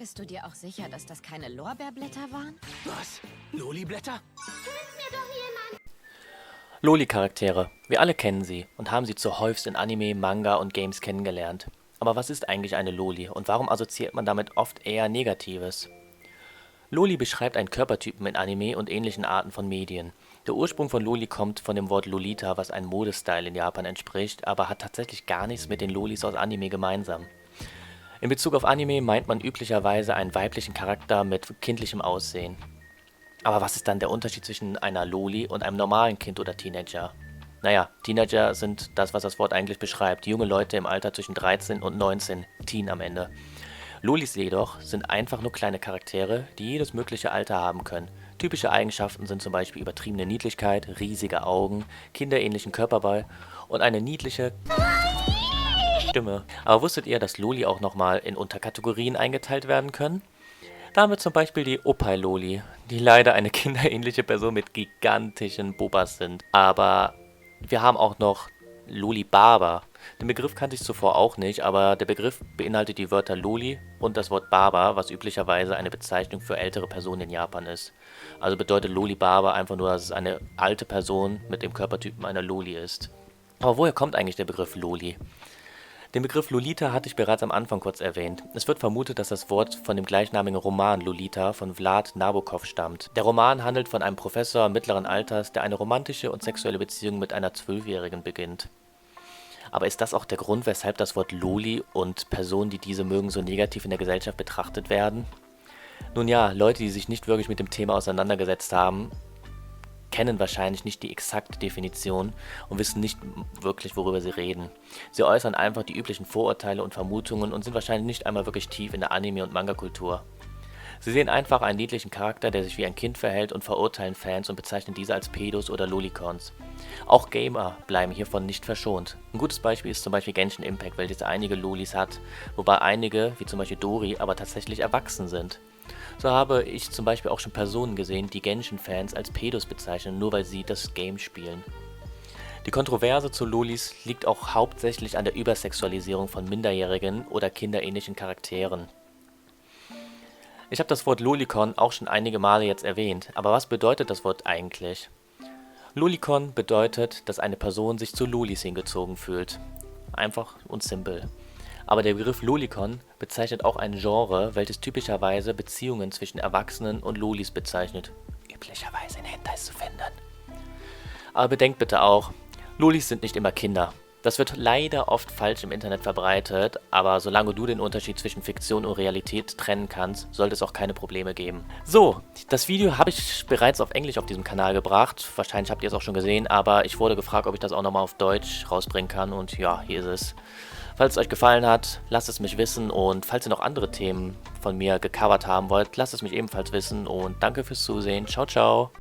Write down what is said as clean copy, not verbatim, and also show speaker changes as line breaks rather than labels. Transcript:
Bist du dir auch sicher, dass das keine Lorbeerblätter waren?
Was? Loli-Blätter?
Loli-Charaktere. Wir alle kennen sie und haben sie zuhäufst in Anime, Manga und Games kennengelernt. Aber was ist eigentlich eine Loli und warum assoziiert man damit oft eher Negatives? Loli beschreibt einen Körpertypen in Anime und ähnlichen Arten von Medien. Der Ursprung von Loli kommt von dem Wort Lolita, was einem Modestyle in Japan entspricht, aber hat tatsächlich gar nichts mit den Lolis aus Anime gemeinsam. In Bezug auf Anime meint man üblicherweise einen weiblichen Charakter mit kindlichem Aussehen. Aber was ist dann der Unterschied zwischen einer Loli und einem normalen Kind oder Teenager? Naja, Teenager sind das, was das Wort eigentlich beschreibt. Junge Leute im Alter zwischen 13 und 19, Teen am Ende. Lolis jedoch sind einfach nur kleine Charaktere, die jedes mögliche Alter haben können. Typische Eigenschaften sind zum Beispiel übertriebene Niedlichkeit, riesige Augen, kinderähnlichen Körperbau und eine niedliche Stimme. Aber wusstet ihr, dass Loli auch nochmal in Unterkategorien eingeteilt werden können? Da haben wir zum Beispiel die Oppai-Loli, die leider eine kinderähnliche Person mit gigantischen Bobas sind. Aber wir haben auch noch Loli-Baba. Den Begriff kannte ich zuvor auch nicht, aber der Begriff beinhaltet die Wörter Loli und das Wort Baba, was üblicherweise eine Bezeichnung für ältere Personen in Japan ist. Also bedeutet Loli-Baba einfach nur, dass es eine alte Person mit dem Körpertypen einer Loli ist. Aber woher kommt eigentlich der Begriff Loli? Den Begriff Lolita hatte ich bereits am Anfang kurz erwähnt. Es wird vermutet, dass das Wort von dem gleichnamigen Roman Lolita von Vlad Nabokov stammt. Der Roman handelt von einem Professor mittleren Alters, der eine romantische und sexuelle Beziehung mit einer 12-Jährigen beginnt. Aber ist das auch der Grund, weshalb das Wort Loli und Personen, die diese mögen, so negativ in der Gesellschaft betrachtet werden? Nun ja, Leute, die sich nicht wirklich mit dem Thema auseinandergesetzt haben, kennen wahrscheinlich nicht die exakte Definition und wissen nicht wirklich, worüber sie reden. Sie äußern einfach die üblichen Vorurteile und Vermutungen und sind wahrscheinlich nicht einmal wirklich tief in der Anime- und Manga-Kultur. Sie sehen einfach einen niedlichen Charakter, der sich wie ein Kind verhält und verurteilen Fans und bezeichnen diese als Pedos oder Lolicons. Auch Gamer bleiben hiervon nicht verschont. Ein gutes Beispiel ist zum Beispiel Genshin Impact, welches einige Lolis hat, wobei einige, wie zum Beispiel Dori, aber tatsächlich erwachsen sind. So habe ich zum Beispiel auch schon Personen gesehen, die Genshin-Fans als Pedos bezeichnen, nur weil sie das Game spielen. Die Kontroverse zu Lolis liegt auch hauptsächlich an der Übersexualisierung von minderjährigen oder kinderähnlichen Charakteren. Ich habe das Wort Lolicon auch schon einige Male jetzt erwähnt, aber was bedeutet das Wort eigentlich? Lolicon bedeutet, dass eine Person sich zu Lolis hingezogen fühlt. Einfach und simpel. Aber der Begriff Lolicon bezeichnet auch ein Genre, welches typischerweise Beziehungen zwischen Erwachsenen und Lolis bezeichnet. Üblicherweise in Hentais zu finden. Aber bedenkt bitte auch, Lolis sind nicht immer Kinder. Das wird leider oft falsch im Internet verbreitet, aber solange du den Unterschied zwischen Fiktion und Realität trennen kannst, sollte es auch keine Probleme geben. So, das Video habe ich bereits auf Englisch auf diesem Kanal gebracht. Wahrscheinlich habt ihr es auch schon gesehen, aber ich wurde gefragt, ob ich das auch nochmal auf Deutsch rausbringen kann und ja, hier ist es. Falls es euch gefallen hat, lasst es mich wissen und falls ihr noch andere Themen von mir gecovert haben wollt, lasst es mich ebenfalls wissen und danke fürs Zusehen. Ciao, ciao.